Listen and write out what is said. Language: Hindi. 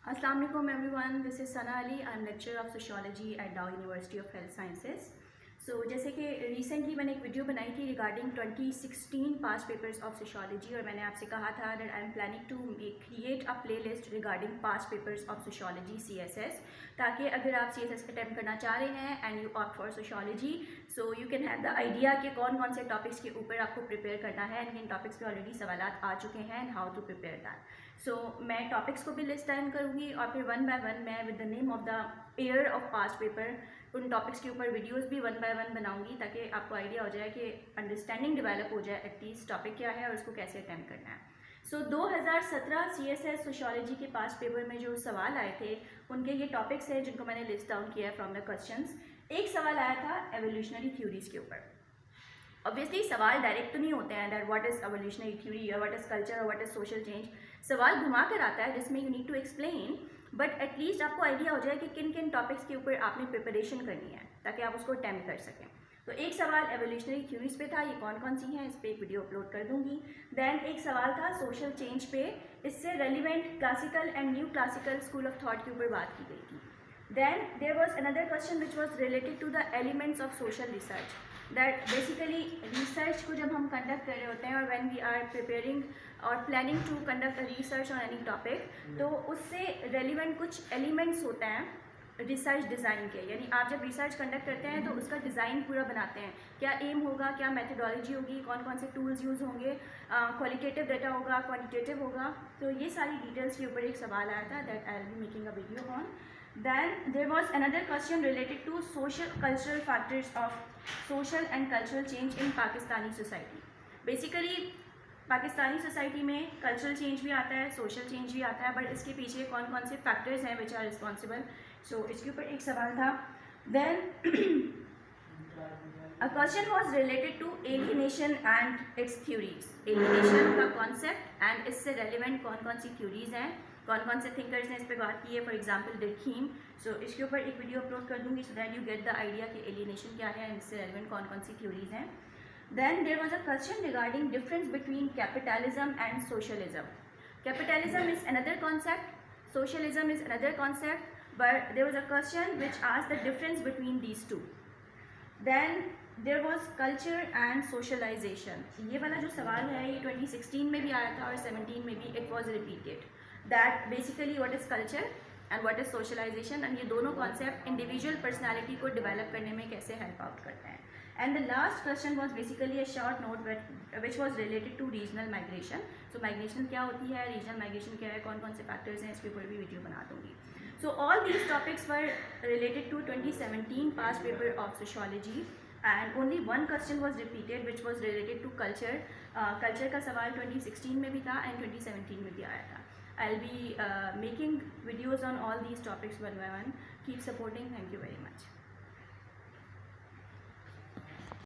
Assalamu alaikum everyone, this is Sana Ali. I'm lecturer of sociology at Dow University of Health Sciences. जैसे कि रिसेंटली मैंने एक वीडियो बनाई थी regarding 2016 past papers of sociology और मैंने आपसे कहा था that I'm planning to create a playlist regarding past papers of sociology CSS, ताकि अगर आप CSS अटैम्प्ट करना चाह रहे हैं and you opt for sociology so you can have the idea कि कौन कौन से टॉपिक्स के ऊपर आपको प्रिपेयर करना है एंड इन टॉपिक्स पे ऑलरेडी सवाल आ चुके हैं and how to prepare that. मैं टॉपिक्स को भी लिस्ट डाउन करूँगी और फिर वन बाय वन मैं with the name of the year of past paper उन टॉपिक्स के ऊपर वीडियोस भी वन बाय वन बनाऊंगी ताकि आपको आइडिया हो जाए कि अंडरस्टैंडिंग डेवलप हो जाए एटलीस्ट टॉपिक क्या है और उसको कैसे अटैम्प्ट करना है। 2017 CSS सोशोलॉजी के पास पेपर में जो सवाल आए थे उनके ये टॉपिक्स हैं जिनको मैंने लिस्ट डाउन किया है फ्रॉम द क्वेश्चंस। एक सवाल आया था एवोल्यूशनरी थ्योरीज के ऊपर। ऑब्वियसली सवाल डायरेक्ट तो नहीं होते हैं that what is evolutionary theory और व्हाट इज़ कल्चर और व्हाट इज़ सोशल चेंज। सवाल घुमा कर आता है जिसमें you need to explain, but at least आपको आइडिया हो जाए कि किन किन टॉपिक्स के ऊपर आपने प्रिपरेशन करनी है ताकि आप उसको अटैम्प्ट कर सकें। तो एक सवाल एवोल्यूशनरी थ्योरीज पे था, ये कौन कौन सी हैं इस पर एक वीडियो अपलोड कर दूंगी। देन एक सवाल था सोशल चेंज पे, इससे relevant classical and new classical school of thought के ऊपर बात की गई थी। Then there was another question which was related to the elements of social research, that basically research को जब हम कंडक्ट कर रहे होते हैं और व्हेन वी आर प्रिपेयरिंग और planning to conduct a research on any topic, तो उससे रेलिवेंट कुछ एलिमेंट्स होते हैं रिसर्च डिज़ाइन के। यानी आप जब रिसर्च कंडक्ट करते हैं तो उसका डिज़ाइन पूरा बनाते हैं, क्या एम होगा, क्या मेथडोलॉजी होगी, कौन कौन से टूल्स यूज़ होंगे, क्वालिटेटिव डाटा होगा, क्वांटिटेटिव होगा। तो ये सारी डिटेल्स के ऊपर एक सवाल आया था that I will be making a video on. Then there was another question related to social cultural factors of social and cultural change in Pakistani society. Basically Pakistani society में कल्चरल चेंज भी आता है, सोशल चेंज भी आता है, बट इसके पीछे कौन कौन से फैक्टर्स हैं विच आर रिस्पॉन्सिबल। इसके ऊपर एक सवाल था। Then a question was related to alienation and its theories. Alienation का कॉन्सेप्ट एंड इससे रेलिवेंट कौन कौन सी थ्योरीज हैं, कौन कौन से थिंकर्स ने इस पर बात की है, फॉर एग्जाम्पल डिरखीम। इसके ऊपर एक वीडियो अपलोड कर दूंगी so that you get the idea कि एलिनेशन क्या है एंड इससे रेलिवेंट कौन कौन सी थ्योरीज हैं। Then there was a question regarding difference between capitalism and socialism. Capitalism is another concept, socialism is another concept, but there was a question which asked the difference between these two. Then there was culture and socialization. ये वाला जो सवाल है ये 2016 में भी आया था और 17 में भी it was repeated. That basically what is culture and what is socialization, and ये दोनों concept individual personality को develop करने में कैसे help out करते हैं। And the last question was basically a short note which was related to regional migration. Migration क्या होती है, regional migration क्या है, कौन कौन से factors हैं, इसके ऊपर भी वीडियो बना दूंगी। All these topics were related to 2017 past paper of sociology and only one question was repeated which was related to culture. Culture का सवाल 2016 में भी था and 2017 में भी आया था। I'll be making videos on all these topics one by one. Keep supporting. Thank you very much.